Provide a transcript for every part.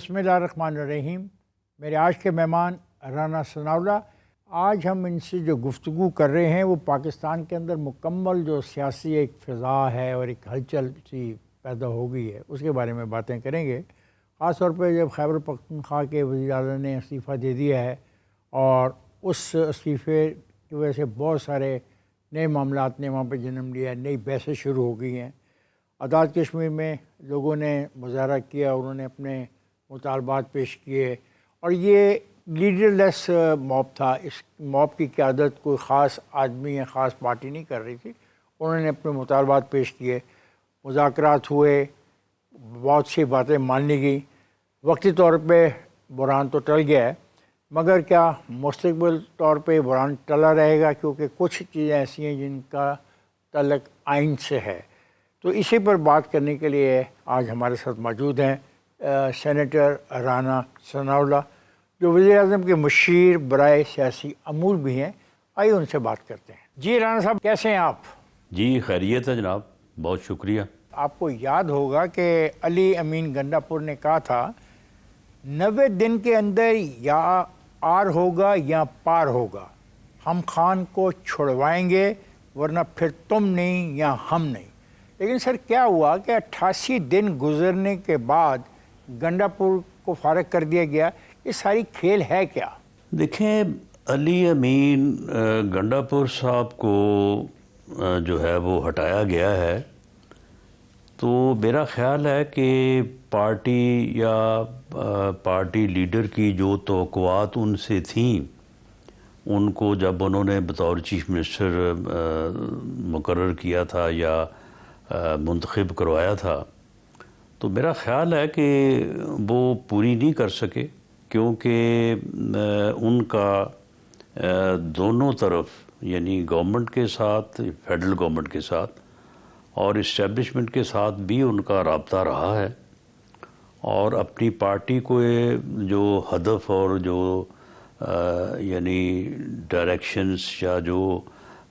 بسم اللہ الرحمن الرحیم. میرے آج کے مہمان رانا ثناءاللہ. آج ہم ان سے جو گفتگو کر رہے ہیں وہ پاکستان کے اندر مکمل جو سیاسی ایک فضا ہے اور ایک ہلچل سی پیدا ہو گئی ہے اس کے بارے میں باتیں کریں گے. خاص طور پہ جب خیبر پختونخوا کے وزیر اعظم نے استعفیٰ دے دیا ہے اور اس استعفے کی وجہ سے بہت سارے نئے معاملات نے وہاں پہ جنم لیا ہے، نئی بحثیں شروع ہو گئی ہیں. آزاد کشمیر میں لوگوں نے مظاہرہ کیا، انہوں نے اپنے مطالبات پیش کیے اور یہ لیڈر لیس موب تھا. اس موب کی قیادت کوئی خاص آدمی یا خاص پارٹی نہیں کر رہی تھی. انہوں نے اپنے مطالبات پیش کیے، مذاکرات ہوئے، بہت سی باتیں مان لی گئی. وقتی طور پہ بحران تو ٹل گیا ہے، مگر کیا مستقبل طور پہ بحران ٹلا رہے گا؟ کیونکہ کچھ چیزیں ایسی ہیں جن کا تعلق آئین سے ہے. تو اسی پر بات کرنے کے لیے آج ہمارے ساتھ موجود ہیں سینیٹر رانا ثناءاللہ، جو وزیر اعظم کے مشیر برائے سیاسی امور بھی ہیں. آئیے ان سے بات کرتے ہیں. جی رانا صاحب، کیسے ہیں آپ؟ جی خیریت ہے جناب، بہت شکریہ. آپ کو یاد ہوگا کہ علی امین گنڈا پور نے کہا تھا 90 دن کے اندر یا آر ہوگا یا پار ہوگا، ہم خان کو چھڑوائیں گے ورنہ پھر تم نہیں یا ہم نہیں. لیکن سر کیا ہوا کہ 88 دن گزرنے کے بعد گنڈا پور کو فارغ کر دیا گیا. یہ ساری کھیل ہے کیا؟ دیکھیں، علی امین گنڈا پور صاحب کو جو ہے وہ ہٹایا گیا ہے، تو میرا خیال ہے کہ پارٹی یا پارٹی لیڈر کی جو توقعات ان سے تھیں، ان کو جب انہوں نے بطور چیف منسٹر مقرر کیا تھا یا منتخب کروایا تھا، تو میرا خیال ہے کہ وہ پوری نہیں کر سکے، کیونکہ ان کا دونوں طرف یعنی گورنمنٹ کے ساتھ، فیڈرل گورنمنٹ کے ساتھ اور اسٹیبلشمنٹ کے ساتھ بھی ان کا رابطہ رہا ہے. اور اپنی پارٹی کو جو ہدف اور جو یعنی ڈائریکشنز یا جو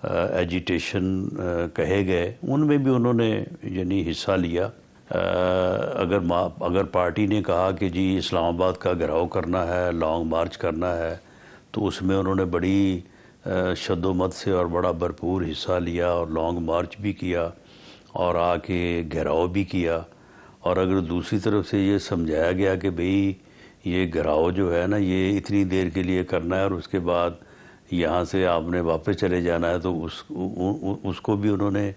ایجیٹیشن کہے گئے، ان میں بھی انہوں نے یعنی حصہ لیا. اگر پارٹی نے کہا کہ جی اسلام آباد کا گھیراؤ کرنا ہے، لانگ مارچ کرنا ہے، تو اس میں انہوں نے بڑی شد و مت سے اور بڑا بھرپور حصہ لیا اور لانگ مارچ بھی کیا اور آ کے گھیراؤ بھی کیا. اور اگر دوسری طرف سے یہ سمجھایا گیا کہ بھئی یہ گھیراؤ جو ہے نا یہ اتنی دیر کے لیے کرنا ہے اور اس کے بعد یہاں سے آپ نے واپس چلے جانا ہے، تو اس کو بھی انہوں نے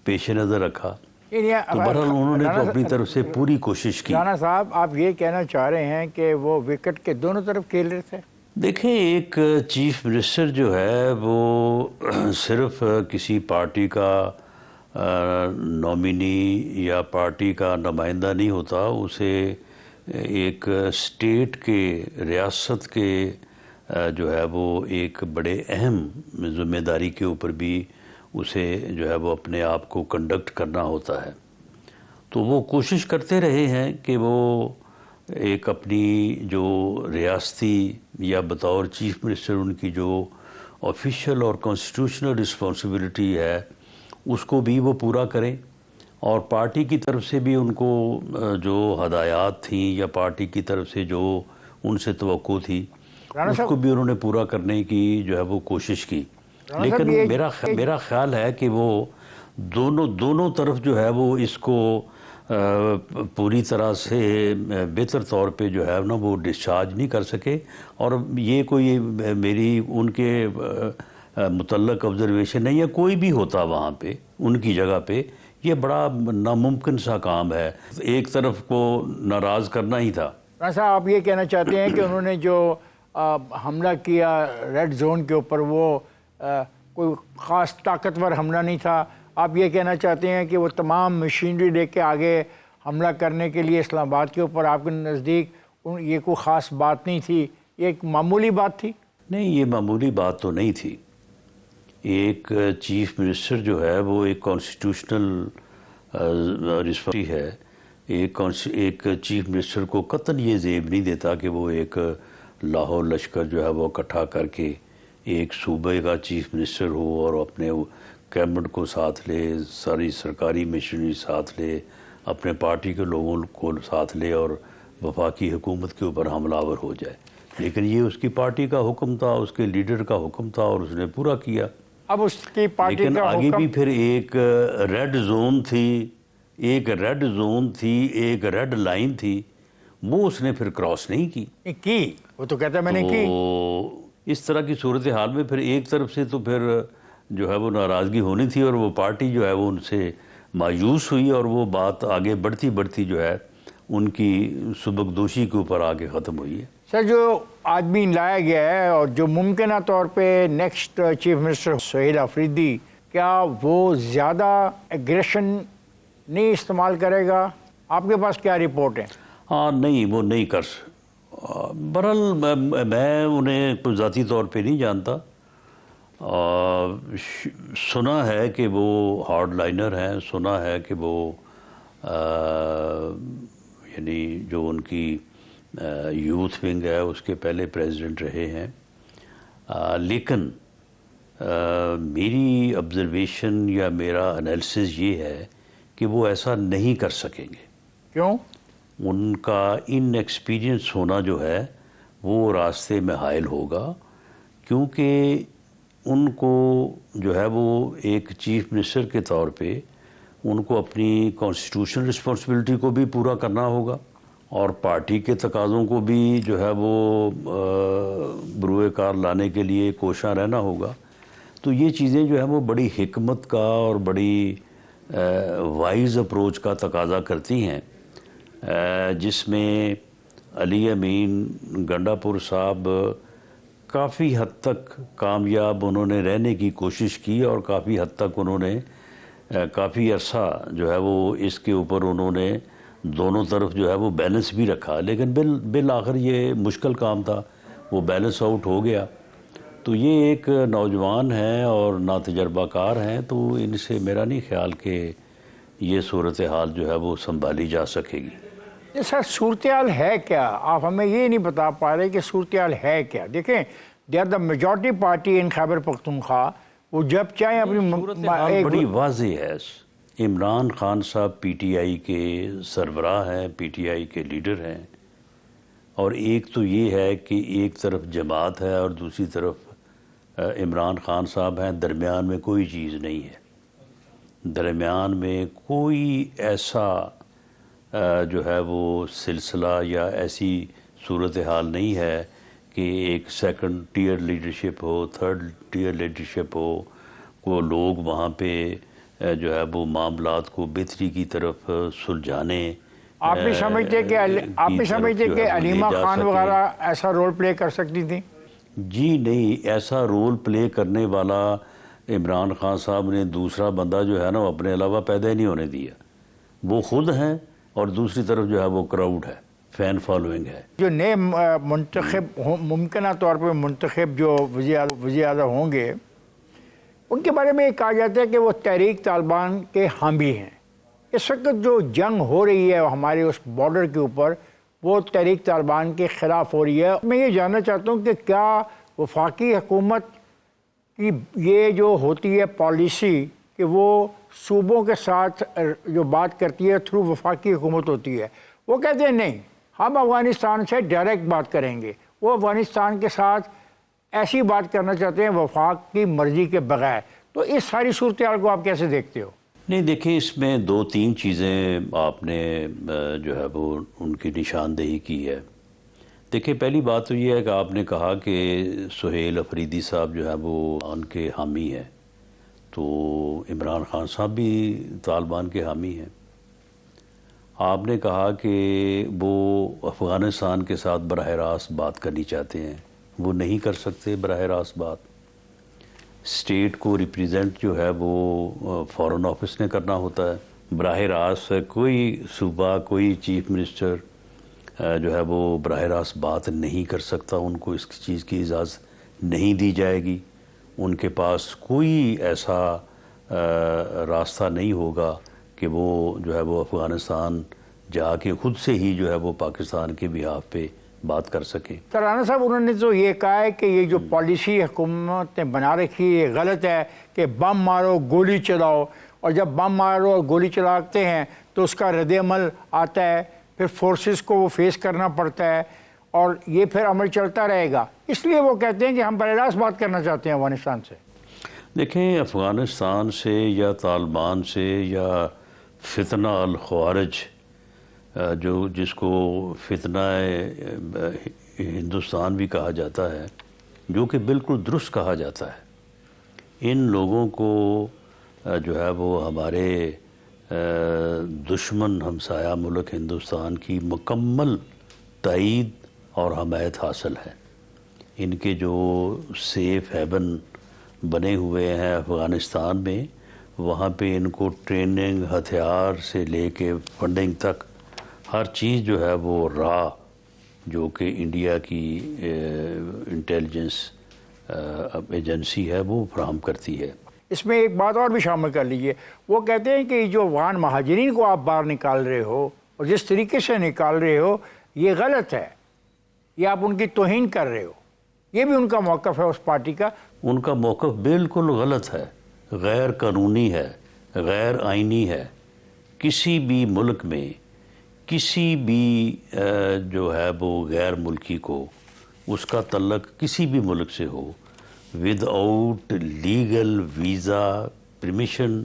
پیش نظر رکھا. تو بہرحال انہوں نے تو اپنی طرف سے پوری کوشش کی. رانا صاحب، آپ یہ کہنا چاہ رہے ہیں کہ وہ وکٹ کے دونوں طرف کھیل رہے تھے؟ دیکھیں، ایک چیف منسٹر جو ہے وہ صرف کسی پارٹی کا نومینی یا پارٹی کا نمائندہ نہیں ہوتا، اسے ایک اسٹیٹ کے، ریاست کے جو ہے وہ ایک بڑے اہم ذمہ داری کے اوپر بھی اسے جو ہے وہ اپنے آپ کو کنڈکٹ کرنا ہوتا ہے. تو وہ کوشش کرتے رہے ہیں کہ وہ ایک اپنی جو ریاستی یا بطور چیف منسٹر ان کی جو آفیشیل اور کانسٹیٹیوشنل رسپانسبلٹی ہے اس کو بھی وہ پورا کریں، اور پارٹی کی طرف سے بھی ان کو جو ہدایات تھیں یا پارٹی کی طرف سے جو ان سے توقع تھی اس کو بھی انہوں نے پورا کرنے کی جو ہے وہ کوشش کی. لیکن میرا خیال ہے کہ وہ دونوں طرف جو ہے وہ اس کو پوری طرح سے بہتر طور پہ جو ہے نا وہ ڈسچارج نہیں کر سکے. اور یہ کوئی میری ان کے متعلق آبزرویشن نہیں، یا کوئی بھی ہوتا وہاں پہ ان کی جگہ پہ، یہ بڑا ناممکن سا کام ہے، ایک طرف کو ناراض کرنا ہی تھا. ایسا آپ یہ کہنا چاہتے ہیں کہ انہوں نے جو حملہ کیا ریڈ زون کے اوپر وہ کوئی خاص طاقتور حملہ نہیں تھا؟ آپ یہ کہنا چاہتے ہیں کہ وہ تمام مشینری لے کے آگے حملہ کرنے کے لیے اسلام آباد کے اوپر آپ کے نزدیک یہ کوئی خاص بات نہیں تھی، یہ ایک معمولی بات تھی؟ نہیں، یہ معمولی بات تو نہیں تھی. ایک چیف منسٹر جو ہے وہ ایک کانسٹیٹیوشنل رسپانسبلٹی ہے. ایک چیف منسٹر کو قطعاً یہ زیب نہیں دیتا کہ وہ ایک لاہور لشکر جو ہے وہ اکٹھا کر کے ایک صوبے کا چیف منسٹر ہو اور اپنے کیبنٹ کو ساتھ لے، ساری سرکاری مشینری ساتھ لے، اپنے پارٹی کے لوگوں کو ساتھ لے اور وفاقی حکومت کے اوپر حملہ آور ہو جائے، لیکن یہ اس کی پارٹی کا حکم تھا، اس کے لیڈر کا حکم تھا اور اس نے پورا کیا۔ اب اس کی پارٹی لیکن کا آگے حکم بھی پھر ایک ریڈ زون تھی، ایک ریڈ لائن تھی، وہ اس نے پھر کراس نہیں کی۔ وہ تو کہتا ہے میں نے کی۔ تو اس طرح کی صورتحال میں پھر ایک طرف سے تو پھر جو ہے وہ ناراضگی ہونی تھی، اور وہ پارٹی جو ہے وہ ان سے مایوس ہوئی، اور وہ بات آگے بڑھتی بڑھتی جو ہے ان کی سبکدوشی کے اوپر آگے ختم ہوئی ہے۔ سر، جو آدمی لایا گیا ہے اور جو ممکنہ طور پہ next chief minister Sohail Afridi, کیا وہ زیادہ ایگریشن نہیں استعمال کرے گا؟ آپ کے پاس کیا رپورٹ ہے؟ ہاں، نہیں، وہ نہیں کر برحال میں انہیں کوئی ذاتی طور پہ نہیں جانتا، سنا ہے کہ وہ ہارڈ لائنر ہیں، سنا ہے کہ وہ یعنی جو ان کی یوتھ ونگ ہے اس کے پہلے پریزیڈنٹ رہے ہیں، لیکن میری آبزرویشن یا میرا انالیسس یہ ہے کہ وہ ایسا نہیں کر سکیں گے۔ کیوں؟ ان کا ان ایکسپیرینس ہونا جو ہے وہ راستے میں حائل ہوگا، کیونکہ ان کو جو ہے وہ ایک چیف منسٹر کے طور پہ ان کو اپنی کانسٹیٹیوشنل رسپانسبلٹی کو بھی پورا کرنا ہوگا، اور پارٹی کے تقاضوں کو بھی جو ہے وہ بروئے کار لانے کے لیے کوشاں رہنا ہوگا۔ تو یہ چیزیں جو ہیں وہ بڑی حکمت کا اور بڑی وائز اپروچ کا تقاضا کرتی ہیں، جس میں علی امین گنڈا پور صاحب کافی حد تک کامیاب انہوں نے رہنے کی کوشش کی، اور کافی حد تک انہوں نے کافی عرصہ جو ہے وہ اس کے اوپر انہوں نے دونوں طرف جو ہے وہ بیلنس بھی رکھا، لیکن بالآخر یہ مشکل کام تھا، وہ بیلنس آؤٹ ہو گیا۔ تو یہ ایک نوجوان ہیں اور ناتجربہ کار ہیں، تو ان سے میرا نہیں خیال کہ یہ صورتحال جو ہے وہ سنبھالی جا سکے گی۔ سر، صورتحال ہے کیا؟ آپ ہمیں یہ نہیں بتا پا رہے کہ صورتحال ہے کیا۔ دیکھیں، they are the majority party in Khyber Pakhtunkhwa, وہ جب چاہیں اپنی صورتحال بڑی واضح ہے۔ عمران خان صاحب پی ٹی آئی کے سربراہ ہیں، پی ٹی آئی کے لیڈر ہیں، اور ایک تو یہ ہے کہ ایک طرف جماعت ہے اور دوسری طرف عمران خان صاحب ہیں، درمیان میں کوئی چیز نہیں ہے، درمیان میں کوئی ایسا جو ہے وہ سلسلہ یا ایسی صورتحال نہیں ہے کہ ایک سیکنڈ ٹیئر لیڈرشپ ہو، تھرڈ ٹیئر لیڈرشپ ہو، وہ لوگ وہاں پہ جو ہے وہ معاملات کو بہتری کی طرف سلجھانے۔ آپ بھی سمجھتے کہ علیمہ خان وغیرہ ایسا رول پلے کر سکتی تھی؟ جی نہیں، ایسا رول پلے کرنے والا عمران خان صاحب نے دوسرا بندہ جو ہے نا وہ اپنے علاوہ پیدا ہی نہیں ہونے دیا۔ وہ خود ہیں اور دوسری طرف جو ہے وہ کراؤڈ ہے، فین فالوئنگ ہے۔ جو نئے منتخب ممکنہ طور پہ منتخب جو وزیر اعظم ہوں گے، ان کے بارے میں یہ کہا جاتا ہے کہ وہ تحریک طالبان کے حامی ہیں۔ اس وقت جو جنگ ہو رہی ہے ہمارے اس بارڈر کے اوپر، وہ تحریک طالبان کے خلاف ہو رہی ہے۔ میں یہ جاننا چاہتا ہوں کہ کیا وفاقی حکومت کی یہ جو ہوتی ہے پالیسی کہ وہ صوبوں کے ساتھ جو بات کرتی ہے تھرو وفاقی حکومت ہوتی ہے، وہ کہتے ہیں نہیں، ہم افغانستان سے ڈائریکٹ بات کریں گے، وہ افغانستان کے ساتھ ایسی بات کرنا چاہتے ہیں وفاق کی مرضی کے بغیر۔ تو اس ساری صورتحال کو آپ کیسے دیکھتے ہو؟ نہیں، دیکھیں، اس میں دو تین چیزیں آپ نے جو ہے وہ ان کی نشاندہی کی ہے۔ دیکھیں، پہلی بات تو یہ ہے کہ آپ نے کہا کہ سہیل آفریدی صاحب جو ہے وہ ان کے حامی ہیں، تو عمران خان صاحب بھی طالبان کے حامی ہیں۔ آپ نے کہا کہ وہ افغانستان کے ساتھ براہ راست بات کرنی چاہتے ہیں، وہ نہیں کر سکتے براہ راست بات۔ اسٹیٹ کو ریپریزنٹ جو ہے وہ فارن آفس نے کرنا ہوتا ہے، براہ راست کوئی صوبہ، کوئی چیف منسٹر جو ہے وہ براہ راست بات نہیں کر سکتا، ان کو اس چیز کی اجازت نہیں دی جائے گی، ان کے پاس کوئی ایسا راستہ نہیں ہوگا کہ وہ جو ہے وہ افغانستان جا کے خود سے ہی جو ہے وہ پاکستان کے بیہاف پہ بات کر سکیں۔ رانا صاحب، انہوں نے تو یہ کہا ہے کہ یہ جو پالیسی حکومت نے بنا رکھی ہے یہ غلط ہے کہ بم مارو گولی چلاؤ، اور جب بم مارو اور گولی چلاتے ہیں تو اس کا رد عمل آتا ہے پھر فورسز کو وہ فیس کرنا پڑتا ہے اور یہ پھر عمل چلتا رہے گا. اس لیے وہ کہتے ہیں کہ ہم براہ راست بات کرنا چاہتے ہیں افغانستان سے. دیکھیں، افغانستان سے یا طالبان سے یا فتنہ الخوارج جس کو فتنہ ہندوستان بھی کہا جاتا ہے، جو کہ بالکل درست کہا جاتا ہے، ان لوگوں کو جو ہے وہ ہمارے دشمن ہمسایہ ملک ہندوستان کی مکمل تائید اور حمایت حاصل ہے. ان کے جو سیف ہیون بنے ہوئے ہیں افغانستان میں، وہاں پہ ان کو ٹریننگ، ہتھیار سے لے کے فنڈنگ تک ہر چیز جو ہے وہ جو کہ انڈیا کی انٹیلیجنس ایجنسی ہے وہ فراہم کرتی ہے. اس میں ایک بات اور بھی شامل کر لیجئے. وہ کہتے ہیں کہ جو افغان مہاجرین کو آپ باہر نکال رہے ہو اور جس طریقے سے نکال رہے ہو یہ غلط ہے، یہ آپ ان کی توہین کر رہے ہو. یہ بھی ان کا موقف ہے اس پارٹی کا. ان کا موقف بالکل غلط ہے، غیر قانونی ہے، غیر آئینی ہے. کسی بھی ملک میں کسی بھی جو ہے وہ غیر ملکی کو اس کا تعلق کسی بھی ملک سے ہو، without legal visa permission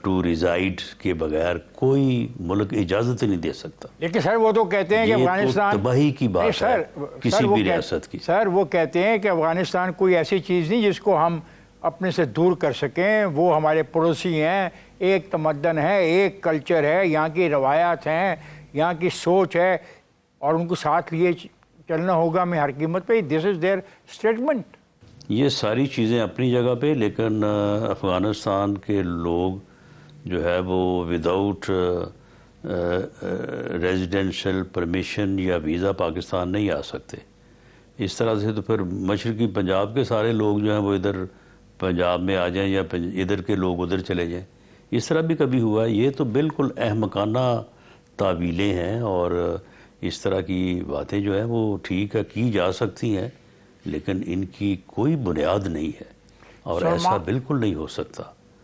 to reside کے بغیر کوئی ملک اجازت نہیں دے سکتا. لیکن سر وہ تو کہتے ہیں کہ افغانستان تباہی کی بات ہے کسی بھی ریاست کی. سر وہ کہتے ہیں کہ افغانستان کوئی ایسی چیز نہیں جس کو ہم اپنے سے دور کر سکیں. وہ ہمارے پڑوسی ہیں، ایک تمدن ہے، ایک کلچر ہے، یہاں کی روایات ہیں، یہاں کی سوچ ہے اور ان کو ساتھ لیے چلنا ہوگا ہمیں ہر قیمت پہ. دس از دیئر اسٹیٹمنٹ. یہ ساری چیزیں اپنی جگہ پہ، لیکن افغانستان کے لوگ جو ہے وہ وداؤٹ ریزیڈینشل پرمیشن یا ویزا پاکستان نہیں آ سکتے. اس طرح سے تو پھر مشرقی پنجاب کے سارے لوگ جو ہیں وہ ادھر پنجاب میں آ جائیں یا ادھر کے لوگ ادھر چلے جائیں. اس طرح بھی کبھی ہوا. یہ تو بالکل احمقانہ تعویلیں ہیں اور اس طرح کی باتیں جو ہیں وہ ٹھیک ہے کی جا سکتی ہیں، لیکن ان کی کوئی بنیاد نہیں ہے اور ایسا بالکل نہیں ہو سکتا.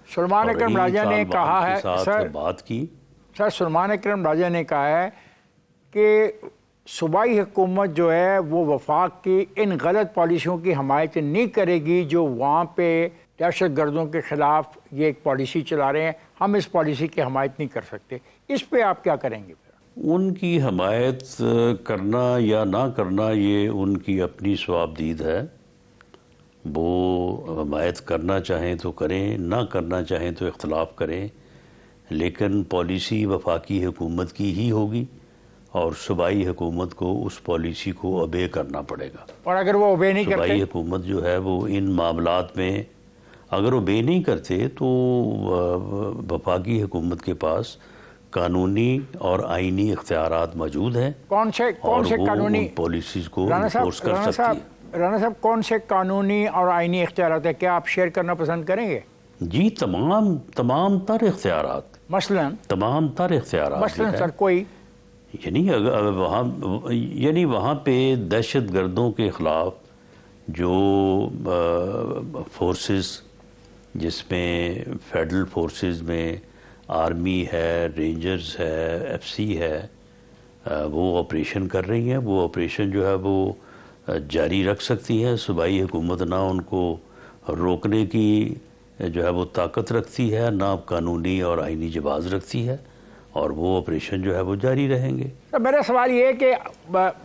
سلمان اکرم راجہ نے کہا ہے سر بات کی سلمان اکرم راجہ نے کہا ہے کہ صوبائی حکومت جو ہے وہ وفاق کی ان غلط پالیسیوں کی حمایت نہیں کرے گی جو وہاں پہ دہشت گردوں کے خلاف یہ ایک پالیسی چلا رہے ہیں. ہم اس پالیسی کی حمایت نہیں کر سکتے. اس پہ آپ کیا کریں گے؟ ان کی حمایت کرنا یا نہ کرنا یہ ان کی اپنی ثوابدید ہے. وہ حمایت کرنا چاہیں تو کریں، نہ کرنا چاہیں تو اختلاف کریں، لیکن پالیسی وفاقی حکومت کی ہی ہوگی اور صوبائی حکومت کو اس پالیسی کو اوبے کرنا پڑے گا. اور اگر وہ اوبے نہیں کرتے، صوبائی حکومت جو ہے وہ ان معاملات میں اگر اوبے نہیں کرتے تو وفاقی حکومت کے پاس قانونی اور آئینی اختیارات موجود ہیں. کون سے قانونی پالیسیز کو انفورس کر سکتی ہے. رانا صاحب کون سے قانونی اور آئینی اختیارات ہیں؟ کیا آپ شیئر کرنا پسند کریں گے؟ جی تمام تر اختیارات. مثلاً سر کوئی یعنی وہاں پہ دہشت گردوں کے خلاف جو فورسز، جس میں فیڈرل فورسز میں آرمی ہے، رینجرز ہے، ایف سی ہے، وہ آپریشن کر رہی ہیں. وہ آپریشن جو ہے وہ جاری رکھ سکتی ہے. صوبائی حکومت نہ ان کو روکنے کی جو ہے وہ طاقت رکھتی ہے، نہ قانونی اور آئینی جواز رکھتی ہے، اور وہ آپریشن جو ہے وہ جاری رہیں گے. میرا سوال یہ ہے کہ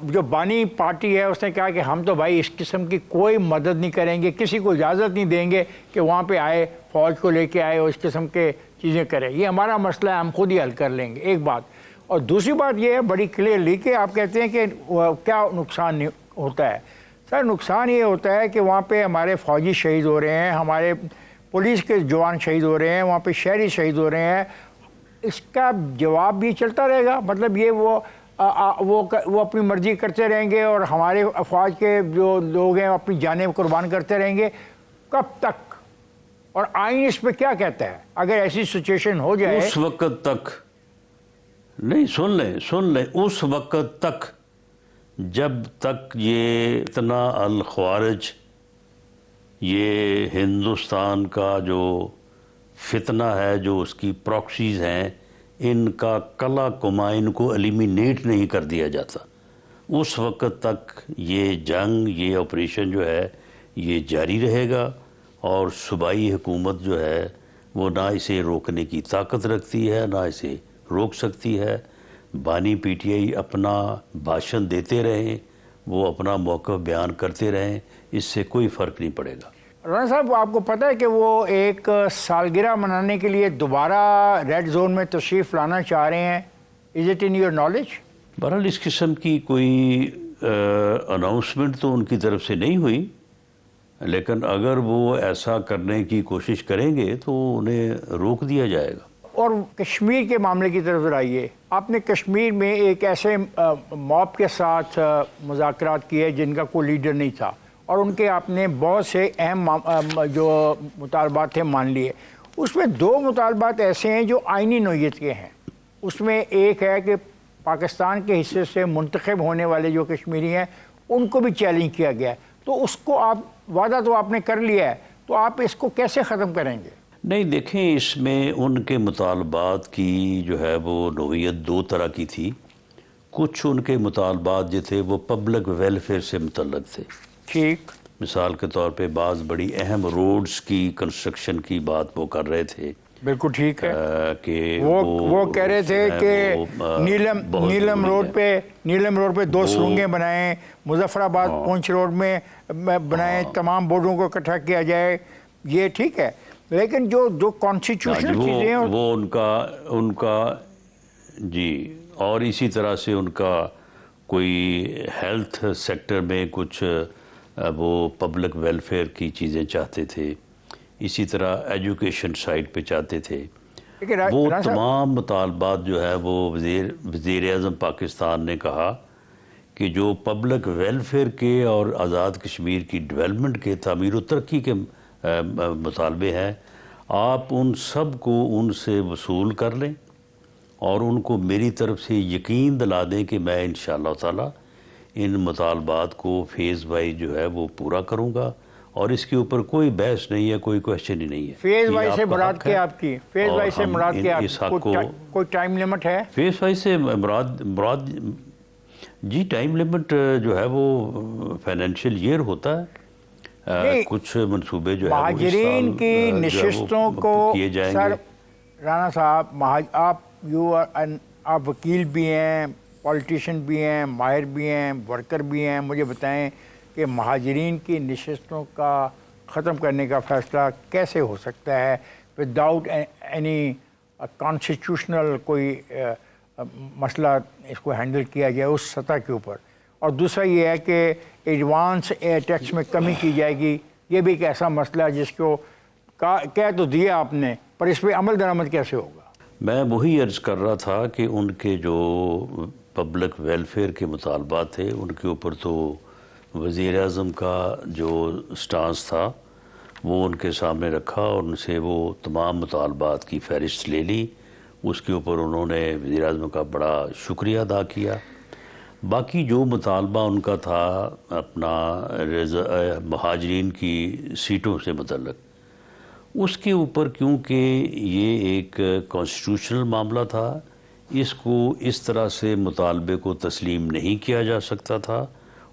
جو بانی پارٹی ہے اس نے کہا کہ ہم تو بھائی اس قسم کی کوئی مدد نہیں کریں گے، کسی کو اجازت نہیں دیں گے کہ وہاں پہ آئے، فوج کو لے کے آئے اور اس قسم کے چیزیں کرے. یہ ہمارا مسئلہ ہے، ہم خود ہی حل کر لیں گے. ایک بات. اور دوسری بات یہ ہے بڑی کلیئرلی کہ آپ کہتے ہیں کہ کیا نقصان ہوتا ہے. سر نقصان یہ ہوتا ہے کہ وہاں پہ ہمارے فوجی شہید ہو رہے ہیں، ہمارے پولیس کے جوان شہید ہو رہے ہیں، وہاں پہ شہری شہید ہو رہے ہیں. اس کا جواب بھی چلتا رہے گا؟ مطلب یہ وہ اپنی مرضی کرتے رہیں گے اور ہمارے افواج کے جو لوگ ہیں اپنی جانیں قربان کرتے رہیں گے؟ کب تک؟ اور آئین اس پہ کیا کہتا ہے اگر ایسی سچویشن ہو جائے؟ اس وقت تک نہیں، سن لیں اس وقت تک جب تک یہ فتنہ الخوارج، یہ ہندوستان کا جو فتنہ ہے، جو اس کی پراکسیز ہیں، ان کا کلا کمائن کو ایلیمینیٹ نہیں کر دیا جاتا، اس وقت تک یہ جنگ، یہ آپریشن جو ہے یہ جاری رہے گا، اور صوبائی حکومت جو ہے وہ نہ اسے روکنے کی طاقت رکھتی ہے، نہ اسے روک سکتی ہے۔ بانی پی ٹی آئی اپنا بھاشن دیتے رہیں، وہ اپنا موقف بیان کرتے رہیں، اس سے کوئی فرق نہیں پڑے گا۔ رانا صاحب، آپ کو پتہ ہے کہ وہ ایک سالگرہ منانے کے لیے دوبارہ ریڈ زون میں تشریف لانا چاہ رہے ہیں؟ Is it in your knowledge? بہرحال اس قسم کی کوئی اناؤنسمنٹ تو ان کی طرف سے نہیں ہوئی، لیکن اگر وہ ایسا کرنے کی کوشش کریں گے تو انہیں روک دیا جائے گا۔ اور کشمیر کے معاملے کی طرف ذرا آئیے۔ آپ نے کشمیر میں ایک ایسے موب کے ساتھ مذاکرات کیے جن کا کوئی لیڈر نہیں تھا، اور ان کے آپ نے بہت سے اہم جو مطالبات تھے مان لیے۔ اس میں دو مطالبات ایسے ہیں جو آئینی نوعیت کے ہیں۔ اس میں ایک ہے کہ پاکستان کے حصے سے منتخب ہونے والے جو کشمیری ہیں ان کو بھی چیلنج کیا گیا ہے، تو اس کو آپ وعدہ تو آپ نے کر لیا ہے، تو آپ اس کو کیسے ختم کریں گے؟ نہیں، دیکھیں، اس میں ان کے مطالبات کی جو ہے وہ نوعیت دو طرح کی تھی۔ کچھ ان کے مطالبات جو تھے وہ پبلک ویلفیئر سے متعلق تھے۔ ٹھیک۔ مثال کے طور پہ بعض بڑی اہم روڈز کی کنسٹرکشن کی بات وہ کر رہے تھے، بالکل ٹھیک ہے۔ کہ وہ کہہ رہے تھے کہ نیلم روڈ پہ 2 سرنگیں بنائیں، مظفر آباد پونچھ روڈ میں بنائیں، تمام بورڈوں کو اکٹھا کیا جائے، یہ ٹھیک ہے۔ لیکن جو کانسٹیٹیوشنل چیزیں ہیں وہ ان کا جی، اور اسی طرح سے ان کا کوئی ہیلتھ سیکٹر میں کچھ وہ پبلک ویلفیئر کی چیزیں چاہتے تھے، اسی طرح ایجوکیشن سائٹ پہ چاہتے تھے۔ وہ تمام مطالبات جو ہے وہ وزیر اعظم پاکستان نے کہا کہ جو پبلک ویلفیئر کے اور آزاد کشمیر کی ڈیولپمنٹ کے، تعمیر و ترقی کے مطالبے ہیں، آپ ان سب کو ان سے وصول کر لیں اور ان کو میری طرف سے یقین دلا دیں کہ میں انشاءاللہ تعالی ان مطالبات کو فیز وائز جو ہے وہ پورا کروں گا، اور اس کے اوپر کوئی بحث نہیں ہے، کوئی کویشچن ہی نہیں ہے۔ فیز وائز سے مراد کیا آپ کی؟ فیز وائز سے مراد کیا؟ کوئی ٹائم لیمٹ ہے؟ فیز وائز سے مراد جی ٹائم لیمٹ جو ہے وہ فائنینشیل ایئر ہوتا ہے، کچھ منصوبے جو ہے مہاجرین کی نشستوں کو کیے جائیں سر گے۔ رانا صاحب، آپ وکیل بھی ہیں، پولیٹیشین بھی ہیں، ماہر بھی ہیں، ورکر بھی ہیں، مجھے بتائیں کہ مہاجرین کی نشستوں کا ختم کرنے کا فیصلہ کیسے ہو سکتا ہے وداؤٹ اینی کانسٹیٹیوشنل کوئی مسئلہ اس کو ہینڈل کیا جائے اس سطح کے اوپر؟ اور دوسرا یہ ہے کہ ایڈوانس ٹیکس میں کمی کی جائے گی، یہ بھی ایک ایسا مسئلہ ہے جس کو کہہ تو دیا آپ نے، پر اس پہ عمل درآمد کیسے ہوگا؟ میں وہی عرض کر رہا تھا کہ ان کے جو پبلک ویلفیئر کے مطالبات تھے ان کے اوپر تو وزیر اعظم کا جو سٹانس تھا وہ ان کے سامنے رکھا، اور ان سے وہ تمام مطالبات کی فہرست لے لی۔ اس کے اوپر انہوں نے وزیر اعظم کا بڑا شکریہ ادا کیا۔ باقی جو مطالبہ ان کا تھا اپنا مہاجرین کی سیٹوں سے متعلق، اس کے اوپر کیونکہ یہ ایک کانسٹیٹیوشنل معاملہ تھا، اس کو اس طرح سے مطالبے کو تسلیم نہیں کیا جا سکتا تھا۔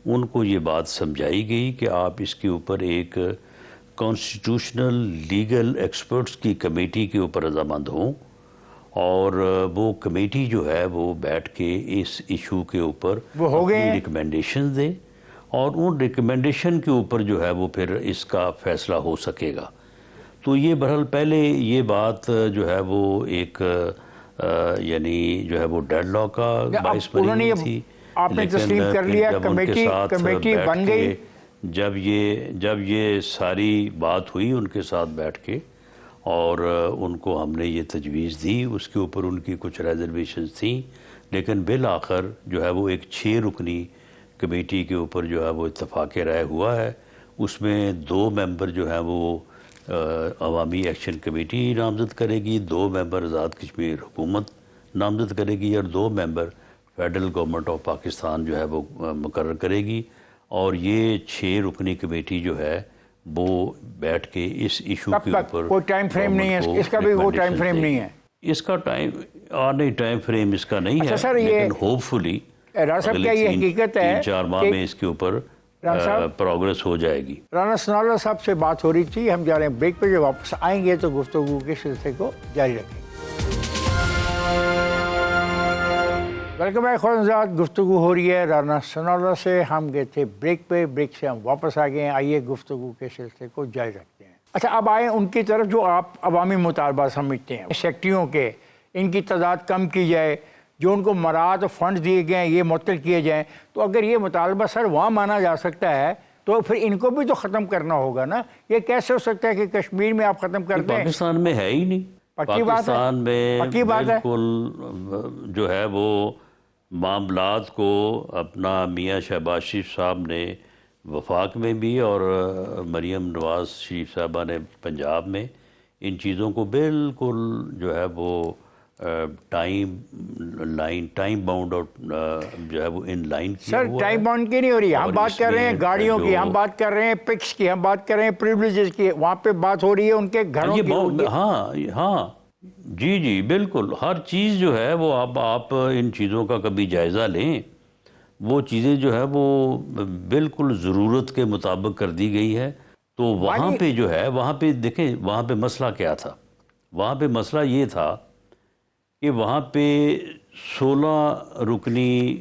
ان کو یہ بات سمجھائی گئی کہ آپ اس کے اوپر ایک کانسٹیٹیوشنل لیگل ایکسپرٹس کی کمیٹی کے اوپر رضامند ہوں، اور وہ کمیٹی جو ہے وہ بیٹھ کے اس ایشو کے اوپر اپنی ریکمنڈیشن دے، اور ان ریکمنڈیشن کے اوپر جو ہے وہ پھر اس کا فیصلہ ہو سکے گا۔ تو یہ بہرحال پہلے یہ بات جو ہے وہ ایک یعنی جو ہے وہ ڈیڈ لاک کا باعث بنی ہوئی تھی، لیکن جب ان کے ساتھ بیٹھ کے جب یہ ساری بات ہوئی ان کے ساتھ بیٹھ کے، اور ان کو ہم نے یہ تجویز دی، اس کے اوپر ان کی کچھ ریزرویشنز تھیں، لیکن بالآخر جو ہے وہ ایک 6 رکنی کمیٹی کے اوپر جو ہے وہ اتفاق رائے ہوا ہے۔ اس میں 2 ممبر جو ہیں وہ عوامی ایکشن کمیٹی نامزد کرے گی، 2 ممبر آزاد کشمیر حکومت نامزد کرے گی، اور 2 ممبر فیڈرل گورنمنٹ آف پاکستان جو ہے وہ مقرر کرے گی، اور یہ 6 رکنی کمیٹی جو ہے وہ بیٹھ کے اس ایشو کے اوپر کوئی ٹائم فریم نہیں ہے، اس کا بھی کوئی ٹائم فریم نہیں ہے۔ اس کا ٹائم فریم اس کا نہیں ہے، اچھا سر، یہ لیکن ہوپ فلی رانا صاحب کیا یہ حقیقت ہے 3-4 ماہ میں اس کے اوپر پروگرس ہو جائے گی؟ رانا ثناءاللہ صاحب سے بات ہو رہی تھی، ہم جا رہے ہیں بریک پہ، جب واپس آئیں گے تو گفتگو کے سلسلے کو جاری رکھیں گے۔ ویلکم بیک خواتین، گفتگو ہو رہی ہے رانا ثناءاللہ سے۔ ہم گئے تھے بریک پہ، بریک سے ہم واپس آ گئے ہیں، آئیے گفتگو کے سلسلے کو جاری رکھتے ہیں۔ اچھا، اب آئیں ان کی طرف جو آپ عوامی مطالبات سمجھتے ہیں، سیکٹریوں کے، ان کی تعداد کم کی جائے، جو ان کو مراعات فنڈ دیے گئے ہیں یہ معطل کیے جائیں۔ تو اگر یہ مطالبہ سر وہاں مانا جا سکتا ہے تو پھر ان کو بھی تو ختم کرنا ہوگا نا۔ یہ کیسے ہو سکتا ہے کہ کشمیر میں آپ ختم کر دیں؟ پاکستان میں ہے ہی نہیں، پکی بات ہے، پاکستان میں پکی بات ہے۔ بالکل جو ہے وہ معاملات کو اپنا میاں شہباز شریف صاحب نے وفاق میں بھی اور مریم نواز شریف صاحبہ نے پنجاب میں ان چیزوں کو بالکل جو ہے وہ ٹائم باؤنڈ اور جو ہے وہ ان لائن کیا سر ہوا ہے۔ ٹائم باؤنڈ کی نہیں ہو رہی، ہم اور بات اس کر رہے ہیں میں گاڑیوں کی، جو- ہم بات کر رہے ہیں پکس کی، ہم بات کر رہے ہیں پریولیجز کی، وہاں پہ بات ہو رہی ہے ان کے گھروں کی۔ ہاں جی بالکل، ہر چیز جو ہے وہ آپ ان چیزوں کا کبھی جائزہ لیں، وہ چیزیں جو ہے وہ بالکل ضرورت کے مطابق کر دی گئی ہے۔ تو وہاں پہ جو ہے، وہاں پہ دیکھیں وہاں پہ مسئلہ کیا تھا، وہاں پہ مسئلہ یہ تھا کہ وہاں پہ 16 رکنی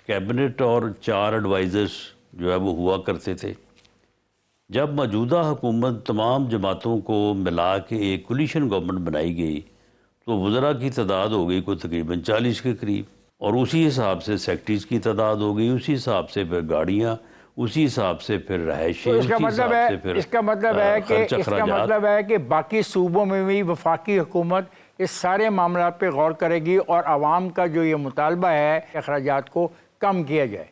کیبنٹ اور 4 ایڈوائزرز جو ہے وہ ہوا کرتے تھے۔ جب موجودہ حکومت تمام جماعتوں کو ملا کے ایک کولیشن گورنمنٹ بنائی گئی تو وزراء کی تعداد ہو گئی کوئی تقریباً 40 کے قریب، اور اسی حساب سے سیکٹریز کی تعداد ہو گئی، اسی حساب سے پھر گاڑیاں، اسی حساب سے پھر رہائشیں، اس کا مطلب ہے کہ باقی صوبوں میں بھی وفاقی حکومت اس سارے معاملات پہ غور کرے گی اور عوام کا جو یہ مطالبہ ہے اخراجات کو کم کیا جائے۔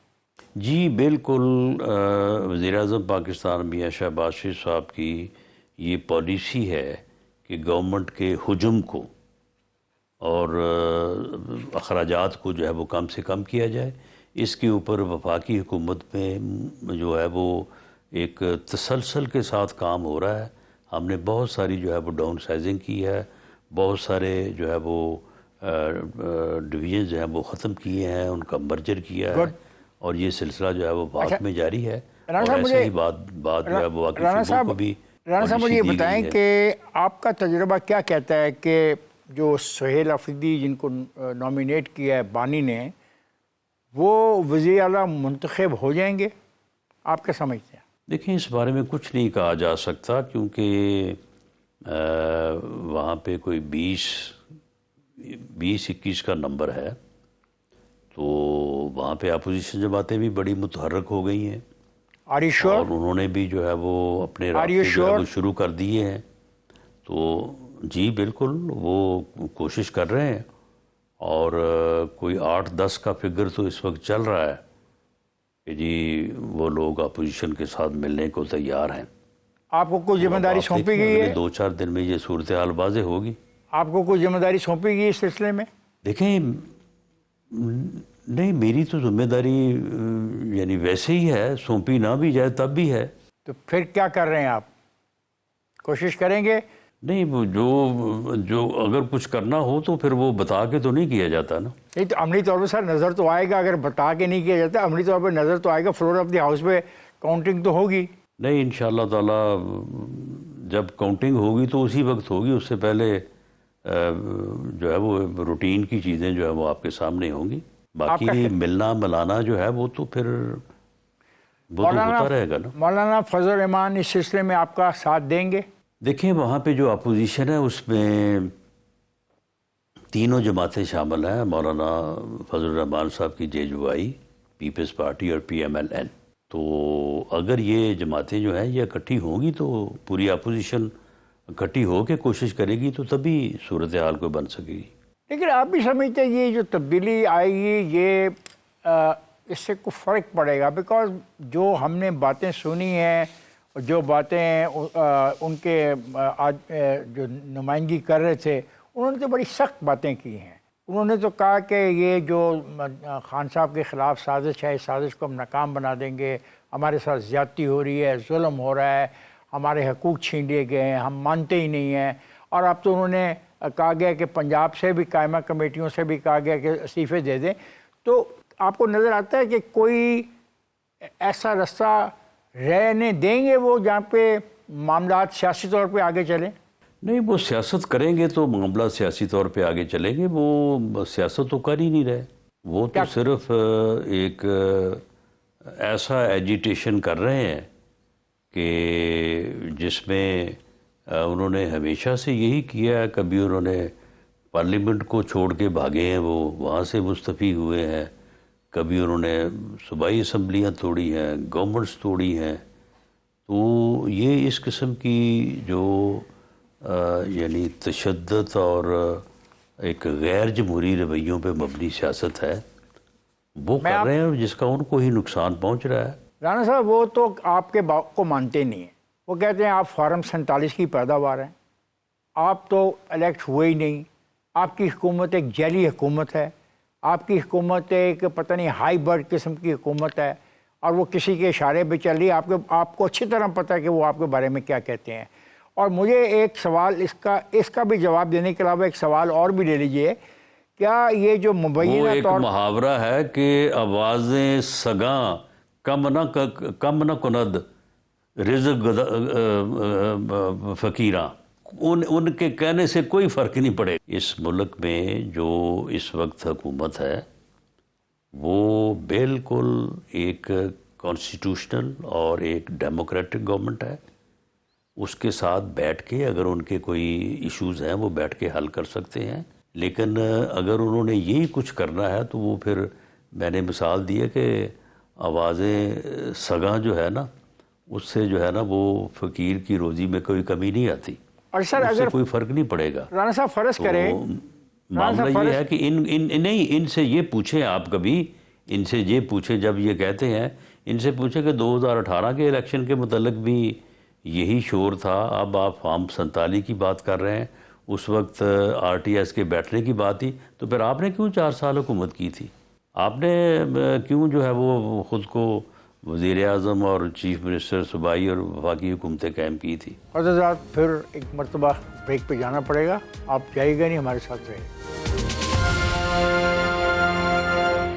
جی بالکل، وزیر اعظم پاکستان میاں شہباز شریف صاحب کی یہ پالیسی ہے کہ گورنمنٹ کے حجم کو اور اخراجات کو جو ہے وہ کم سے کم کیا جائے۔ اس کے اوپر وفاقی حکومت میں جو ہے وہ ایک تسلسل کے ساتھ کام ہو رہا ہے۔ ہم نے بہت ساری جو ہے وہ ڈاؤن سائزنگ کی ہے، بہت سارے جو ہے وہ ڈویژن جو ہیں وہ ختم کیے ہیں، ان کا مرجر کیا ہے، اور یہ سلسلہ جو ہے وہ بعد میں جاری ہے، اور ایسے ہی بات جو ہے وہ باقی صوبوں کو بھی رانا صاحب مجھے یہ بتائیں کہ آپ کا تجربہ کیا کہتا ہے کہ جو سہیل آفریدی جن کو نامینیٹ کیا ہے بانی نے، وہ وزیر اعلیٰ منتخب ہو جائیں گے؟ آپ کیا سمجھتے ہیں؟ دیکھیں اس بارے میں کچھ نہیں کہا جا سکتا، کیونکہ وہاں پہ کوئی 20-21 کا نمبر ہے، تو وہاں پہ اپوزیشن جماعتیں بھی بڑی متحرک ہو گئی ہیں، Are you sure؟ اور انہوں نے بھی جو ہے وہ اپنے رابطے جو ہے وہ شروع کر دیے ہیں۔ تو جی بالکل وہ کوشش کر رہے ہیں، اور کوئی 8-10 کا فگر تو اس وقت چل رہا ہے کہ جی وہ لوگ اپوزیشن کے ساتھ ملنے کو تیار ہیں۔ آپ کو کوئی ذمہ داری سونپی گئی ہے؟ 2-4 دن میں یہ صورتحال واضح ہوگی۔ آپ کو کوئی ذمہ داری سونپی گئی اس سلسلے میں؟ دیکھیں نہیں، میری تو ذمہ داری یعنی ویسے ہی ہے، سونپی نہ بھی جائے تب بھی ہے۔ تو پھر کیا کر رہے ہیں آپ؟ کوشش کریں گے؟ نہیں، جو اگر کچھ کرنا ہو تو پھر وہ بتا کے تو نہیں کیا جاتا نا۔ نہیں تو عملی طور پہ سر نظر تو آئے گا، اگر بتا کے نہیں کیا جاتا عملی طور پہ نظر تو آئے گا، فلور آف دی ہاؤس پہ کاؤنٹنگ تو ہوگی۔ نہیں انشاءاللہ تعالی جب کاؤنٹنگ ہوگی تو اسی وقت ہوگی، اس سے پہلے جو ہے وہ روٹین کی چیزیں جو ہے وہ آپ کے سامنے ہوں گی۔ باقی ملنا ملانا جو ہے وہ تو پھر وہ تو ہوتا رہے گا نا۔ مولانا فضل الرحمان اس سلسلے میں آپ کا ساتھ دیں گے؟ دیکھیں وہاں پہ جو اپوزیشن ہے اس میں تینوں جماعتیں شامل ہیں، مولانا فضل الرحمان صاحب کی JUI، پیپلز پارٹی اور PMLN۔ تو اگر یہ جماعتیں جو ہیں یہ اکٹھی ہوں گی تو پوری اپوزیشن اکٹھی ہو کے کوشش کرے گی تو تبھی صورتحال کوئی بن سکے گی۔ لیکن آپ بھی سمجھتے ہیں یہ جو تبدیلی آئے گی یہ اس سے کوئی فرق پڑے گا؟ بیکاز جو ہم نے باتیں سنی ہیں، جو باتیں ان کے جو نمائندگی کر رہے تھے انہوں نے تو بڑی سخت باتیں کی ہیں۔ انہوں نے تو کہا کہ یہ جو خان صاحب کے خلاف سازش ہے، اس سازش کو ہم ناکام بنا دیں گے، ہمارے ساتھ زیادتی ہو رہی ہے، ظلم ہو رہا ہے، ہمارے حقوق چھین لیے گئے ہیں، ہم مانتے ہی نہیں ہیں۔ اور اب تو انہوں نے کہا گیا کہ پنجاب سے بھی قائمہ کمیٹیوں سے بھی کہا گیا کہ استعفے دے دیں، تو آپ کو نظر آتا ہے کہ کوئی ایسا رستہ رہنے دیں گے وہ جہاں پہ معاملات سیاسی طور پہ آگے چلیں؟ نہیں، وہ سیاست کریں گے تو معاملات سیاسی طور پہ آگے چلیں گے. وہ سیاست تو کر ہی نہیں رہے، وہ تو صرف ایک ایسا ایجیٹیشن کر رہے ہیں کہ جس میں انہوں نے ہمیشہ سے یہی کیا ہے. کبھی انہوں نے پارلیمنٹ کو چھوڑ کے بھاگے ہیں، وہ وہاں سے مستعفی ہوئے ہیں. کبھی انہوں نے صوبائی اسمبلیاں توڑی ہیں، گورنمنٹس توڑی ہیں. تو یہ اس قسم کی جو یعنی تشدد اور ایک غیر جمہوری رویوں پہ مبنی سیاست ہے، وہ کر رہے ہیں، جس کا ان کو ہی نقصان پہنچ رہا ہے. رانا صاحب وہ تو آپ کے بات کو مانتے نہیں ہیں. وہ کہتے ہیں آپ فارم 47 کی پیداوار ہیں، آپ تو الیکٹ ہوئے ہی نہیں، آپ کی حکومت ایک جعلی حکومت ہے، آپ کی حکومت ایک پتہ نہیں ہائی برڈ قسم کی حکومت ہے، اور وہ کسی کے اشارے پہ چل رہی ہے. آپ کو اچھی طرح پتہ ہے کہ وہ آپ کے بارے میں کیا کہتے ہیں. اور مجھے ایک سوال اس کا بھی جواب دینے کے علاوہ ایک سوال اور بھی لے لیجئے. کیا یہ جو وہ مبینہ ایک طور محاورہ ہے کہ آوازیں سگاں کم نہ کند رزق فقیراں، ان کے کہنے سے کوئی فرق نہیں پڑے. اس ملک میں جو اس وقت حکومت ہے وہ بالکل ایک کانسٹیٹیوشنل اور ایک ڈیموکریٹک گورنمنٹ ہے. اس کے ساتھ بیٹھ کے اگر ان کے کوئی ایشوز ہیں وہ بیٹھ کے حل کر سکتے ہیں. لیکن اگر انہوں نے یہی کچھ کرنا ہے تو وہ پھر میں نے مثال دی ہے کہ آوازیں سگاں جو ہے نا، اس سے جو ہے نا وہ فقیر کی روزی میں کوئی کمی نہیں آتی، اور سر اس سے اگر کوئی فرق نہیں پڑے گا. رانا صاحب فرض کریں، معاملہ یہ ہے کہ ان سے یہ پوچھیں، آپ کبھی ان سے یہ پوچھیں جب یہ کہتے ہیں، ان سے پوچھیں کہ 2018 کے الیکشن کے متعلق بھی یہی شور تھا. اب آپ فارم 47 کی بات کر رہے ہیں، اس وقت RTS کے بیٹھنے کی بات تھی. تو پھر آپ نے کیوں 4 سال حکومت کی تھی؟ آپ نے کیوں جو ہے وہ خود کو وزیر اعظم اور چیف منسٹر صوبائی اور وفاقی حکومتیں قائم کی تھی؟ حضرات پھر ایک مرتبہ بریک پہ جانا پڑے گا، آپ جائیے گا نہیں، ہمارے ساتھ رہے.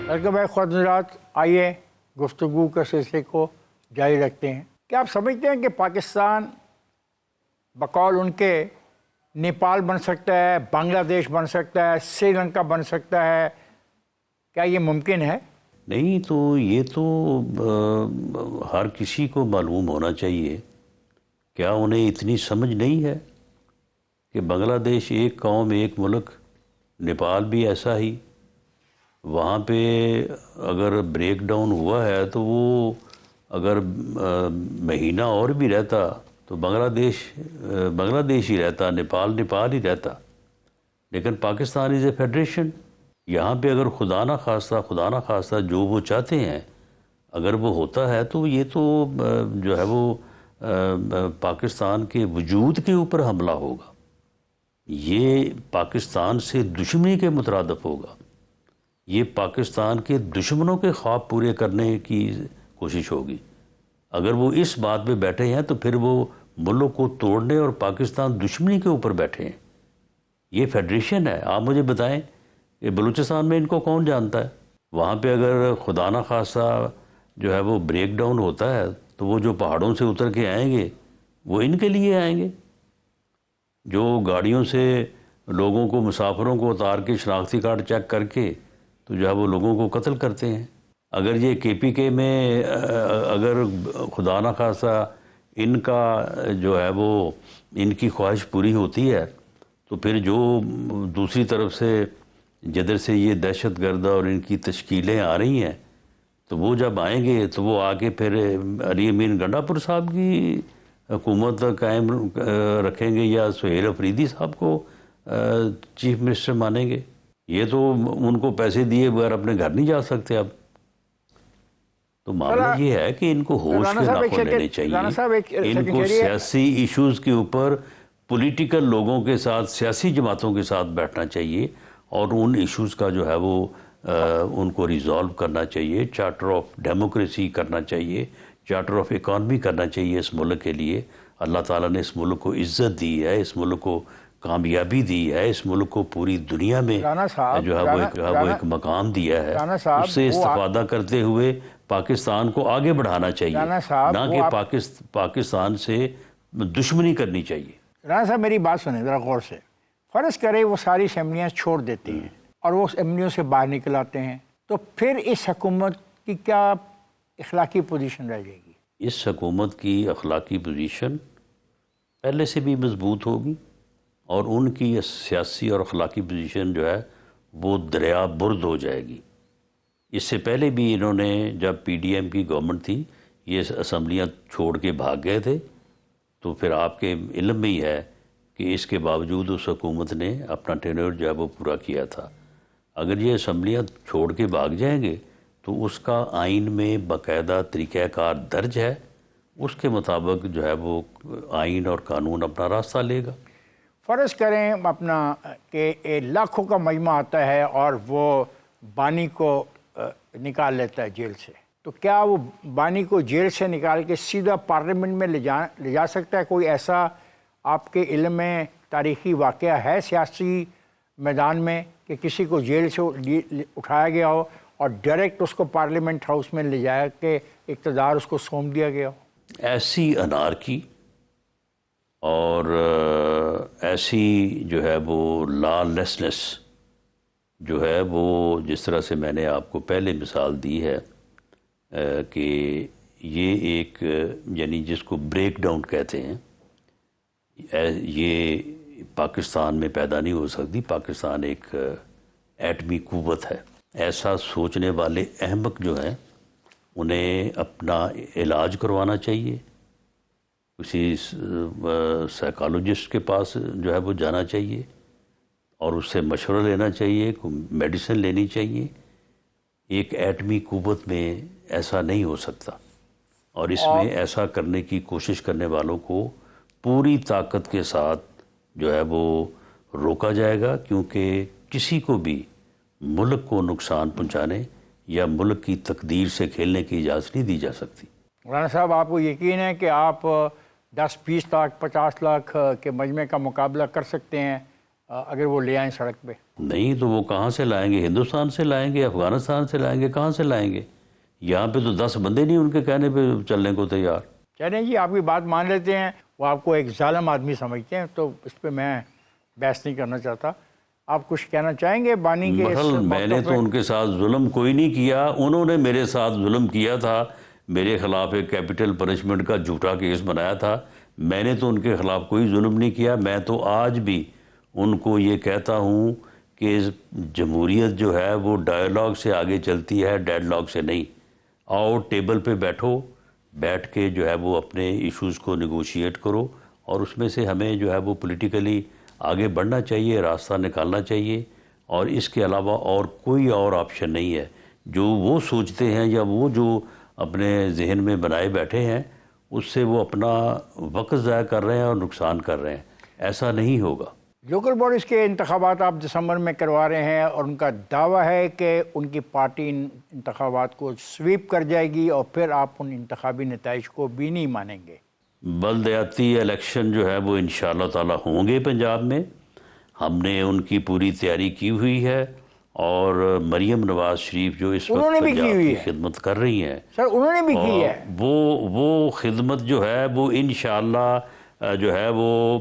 ویلکم بیک حضرات. آئیے گفتگو کے سلسلے کو جاری رکھتے ہیں. کیا آپ سمجھتے ہیں کہ پاکستان بقول ان کے نیپال بن سکتا ہے، بنگلہ دیش بن سکتا ہے، سری لنکا بن سکتا ہے؟ کیا یہ ممکن ہے؟ نہیں، تو یہ تو ہر کسی کو معلوم ہونا چاہیے. کیا انہیں اتنی سمجھ نہیں ہے کہ بنگلہ دیش ایک قوم ایک ملک، نیپال بھی ایسا ہی. وہاں پہ اگر بریک ڈاؤن ہوا ہے تو وہ اگر مہینہ اور بھی رہتا تو بنگلہ دیش ہی رہتا، نیپال ہی رہتا. لیکن پاکستان از اے فیڈریشن. یہاں پہ اگر خدا نہ خواستہ جو وہ چاہتے ہیں اگر وہ ہوتا ہے تو یہ تو جو ہے وہ پاکستان کے وجود کے اوپر حملہ ہوگا. یہ پاکستان سے دشمنی کے مترادف ہوگا. یہ پاکستان کے دشمنوں کے خواب پورے کرنے کی کوشش ہوگی. اگر وہ اس بات پہ بیٹھے ہیں تو پھر وہ ملک کو توڑنے اور پاکستان دشمنی کے اوپر بیٹھے ہیں. یہ فیڈریشن ہے. آپ مجھے بتائیں کہ بلوچستان میں ان کو کون جانتا ہے؟ وہاں پہ اگر خدا نہ خواستہ جو ہے وہ بریک ڈاؤن ہوتا ہے تو وہ جو پہاڑوں سے اتر کے آئیں گے وہ ان کے لیے آئیں گے. جو گاڑیوں سے لوگوں کو، مسافروں کو اتار کے شناختی کارڈ چیک کر کے تو جو ہے وہ لوگوں کو قتل کرتے ہیں. اگر یہ KPK میں اگر خدا نہ خواستہ ان کا جو ہے وہ ان کی خواہش پوری ہوتی ہے تو پھر جو دوسری طرف سے جدھر سے یہ دہشت گرد اور ان کی تشکیلیں آ رہی ہیں تو وہ جب آئیں گے تو وہ آگے پھر علی امین گنڈا پور صاحب کی حکومت قائم رکھیں گے یا سہیل افریدی صاحب کو چیف منسٹر مانیں گے. یہ تو ان کو پیسے دیے بغیر اپنے گھر نہیں جا سکتے. اب تو معاملہ یہ ہے کہ ان کو ہوش کے ناخن لینے چاہیے. ان کو سیاسی ایشوز کے اوپر پولیٹیکل لوگوں کے ساتھ، سیاسی جماعتوں کے ساتھ بیٹھنا چاہیے اور ان ایشوز کا جو ہے وہ ان کو ریزالو کرنا چاہیے. چارٹر آف ڈیموکریسی کرنا چاہیے، چارٹر آف اکانومی کرنا چاہیے اس ملک کے لیے. اللہ تعالیٰ نے اس ملک کو عزت دی ہے، اس ملک کو کامیابی دی ہے، اس ملک کو پوری دنیا میں رانا صاحب، جو ہے وہ ایک مقام دیا ہے، رانا صاحب، اس سے استفادہ کرتے ہوئے پاکستان کو آگے بڑھانا چاہیے، رانا صاحب، نہ کہ پاکستان سے دشمنی کرنی چاہیے۔ رانا صاحب میری بات سنیں ذرا غور سے، فرض کرے وہ ساری اسمبلیاں چھوڑ دیتے ہیں اور وہ اسمبلیوں سے باہر نکل آتے ہیں، تو پھر اس حکومت کی کیا اخلاقی پوزیشن رہ جائے گی؟ اس حکومت کی اخلاقی پوزیشن پہلے سے بھی مضبوط ہوگی، اور ان کی سیاسی اور اخلاقی پوزیشن جو ہے وہ دریا برد ہو جائے گی۔ اس سے پہلے بھی انہوں نے، جب پی ڈی ایم کی گورنمنٹ تھی، یہ اسمبلیاں چھوڑ کے بھاگ گئے تھے، تو پھر آپ کے علم میں ہی ہے کہ اس کے باوجود اس حکومت نے اپنا ٹینیور جو ہے وہ پورا کیا تھا۔ اگر یہ اسمبلیاں چھوڑ کے بھاگ جائیں گے تو اس کا آئین میں باقاعدہ طریقہ کار درج ہے، اس کے مطابق جو ہے وہ آئین اور قانون اپنا راستہ لے گا۔ فرض کریں اپنا کہ لاکھوں کا مجمع آتا ہے اور وہ بانی کو نکال لیتا ہے جیل سے، تو کیا وہ بانی کو جیل سے نکال کے سیدھا پارلیمنٹ میں لے جا سکتا ہے؟ کوئی ایسا آپ کے علم میں تاریخی واقعہ ہے سیاسی میدان میں کہ کسی کو جیل سے اٹھایا گیا ہو اور ڈائریکٹ اس کو پارلیمنٹ ہاؤس میں لے جایا کہ اقتدار اس کو سونپ دیا گیا ہو؟ ایسی انارکی اور ایسی جو ہے وہ لا لیسنس جو ہے وہ، جس طرح سے میں نے آپ کو پہلے مثال دی ہے کہ یہ ایک، یعنی جس کو بریک ڈاؤن کہتے ہیں، یہ پاکستان میں پیدا نہیں ہو سکتی۔ پاکستان ایک ایٹمی قوت ہے۔ ایسا سوچنے والے احمق جو ہیں انہیں اپنا علاج کروانا چاہیے، کسی سائیکالوجسٹ کے پاس جو ہے وہ جانا چاہیے اور اس سے مشورہ لینا چاہیے، میڈیسن لینی چاہیے۔ ایک ایٹمی قوت میں ایسا نہیں ہو سکتا، اور اس میں ایسا کرنے کی کوشش کرنے والوں کو پوری طاقت کے ساتھ جو ہے وہ روکا جائے گا، کیونکہ کسی کو بھی ملک کو نقصان پہنچانے یا ملک کی تقدیر سے کھیلنے کی اجازت نہیں دی جا سکتی۔ مولانا صاحب، آپ کو یقین ہے کہ آپ 10-20 لاکھ 50 لاکھ کے مجمع کا مقابلہ کر سکتے ہیں اگر وہ لے آئیں سڑک پہ؟ نہیں تو وہ کہاں سے لائیں گے؟ ہندوستان سے لائیں گے، افغانستان سے لائیں گے، کہاں سے لائیں گے؟ یہاں پہ تو 10 بندے نہیں ان کے کہنے پہ چلنے کو تیار۔ چلیں جی، آپ کی بات مان لیتے ہیں، وہ آپ کو ایک ظالم آدمی سمجھتے ہیں، تو اس پہ میں بحث نہیں کرنا چاہتا۔ آپ کچھ کہنا چاہیں گے بانی کے اس بہرحال میں نے تو ان کے ساتھ ظلم کوئی نہیں کیا، انہوں نے میرے ساتھ ظلم کیا تھا، میرے خلاف ایک کیپٹل پنشمنٹ کا جھوٹا کیس بنایا تھا۔ میں نے تو ان کے خلاف کوئی ظلم نہیں کیا۔ میں تو آج بھی ان کو یہ کہتا ہوں کہ جمہوریت جو ہے وہ ڈائیلاگ سے آگے چلتی ہے، ڈیڈ لاگ سے نہیں۔ آؤ ٹیبل پہ بیٹھو، بیٹھ کے جو ہے وہ اپنے ایشوز کو نیگوشیٹ کرو، اور اس میں سے ہمیں جو ہے وہ پولیٹیکلی آگے بڑھنا چاہیے، راستہ نکالنا چاہیے، اور اس کے علاوہ اور کوئی اور آپشن نہیں ہے۔ جو وہ سوچتے ہیں یا وہ جو اپنے ذہن میں بنائے بیٹھے ہیں، اس سے وہ اپنا وقت ضائع کر رہے ہیں اور نقصان کر رہے ہیں۔ ایسا نہیں ہوگا۔ لوکل باڈیز کے انتخابات آپ دسمبر میں کروا رہے ہیں، اور ان کا دعویٰ ہے کہ ان کی پارٹی ان انتخابات کو سویپ کر جائے گی، اور پھر آپ ان انتخابی نتائج کو بھی نہیں مانیں گے۔ بلدیاتی الیکشن جو ہے وہ انشاءاللہ تعالی ہوں گے پنجاب میں۔ ہم نے ان کی پوری تیاری کی ہوئی ہے، اور مریم نواز شریف جو اس وقت پنجاب کی خدمت کر رہی ہیں، سر انہوں نے بھی کی ہے، وہ خدمت جو ہے وہ انشاءاللہ جو ہے وہ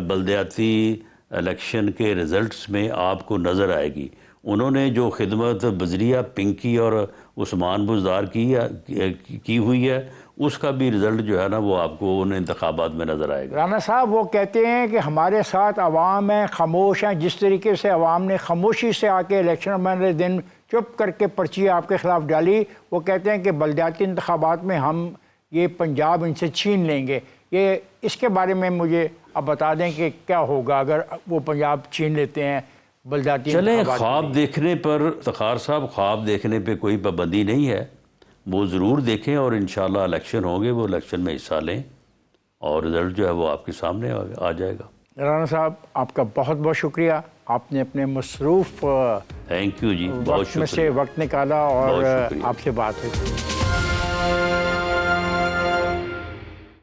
بلدیاتی الیکشن کے رزلٹس میں آپ کو نظر آئے گی۔ انہوں نے جو خدمت بذریعہ پنکی اور عثمان بزدار کی ہوئی ہے، اس کا بھی رزلٹ جو ہے نا وہ آپ کو ان انتخابات میں نظر آئے گا۔ رانا صاحب وہ کہتے ہیں کہ ہمارے ساتھ عوام ہیں، خاموش ہیں، جس طریقے سے عوام نے خاموشی سے آ کے الیکشن والے دن چپ کر کے پرچی آپ کے خلاف ڈالی، وہ کہتے ہیں کہ بلدیاتی انتخابات میں ہم یہ پنجاب ان سے چھین لیں گے۔ یہ اس کے بارے میں مجھے اب بتا دیں کہ کیا ہوگا اگر وہ پنجاب چھین لیتے ہیں بلدیاتی انتخابات؟ چلیں، خواب دیکھنے پر افتخار صاحب، خواب دیکھنے پہ کوئی پابندی نہیں ہے، وہ ضرور دیکھیں، اور انشاءاللہ الیکشن ہوں گے، وہ الیکشن میں حصہ لیں، اور رزلٹ جو ہے وہ آپ کے سامنے آ جائے گا۔ رانا صاحب آپ کا بہت بہت شکریہ، آپ نے اپنے مصروف تھینک یو جی، بہت وقت میں سے شکریہ، وقت نکالا اور بہت شکریہ۔ آپ سے بات ہوئی۔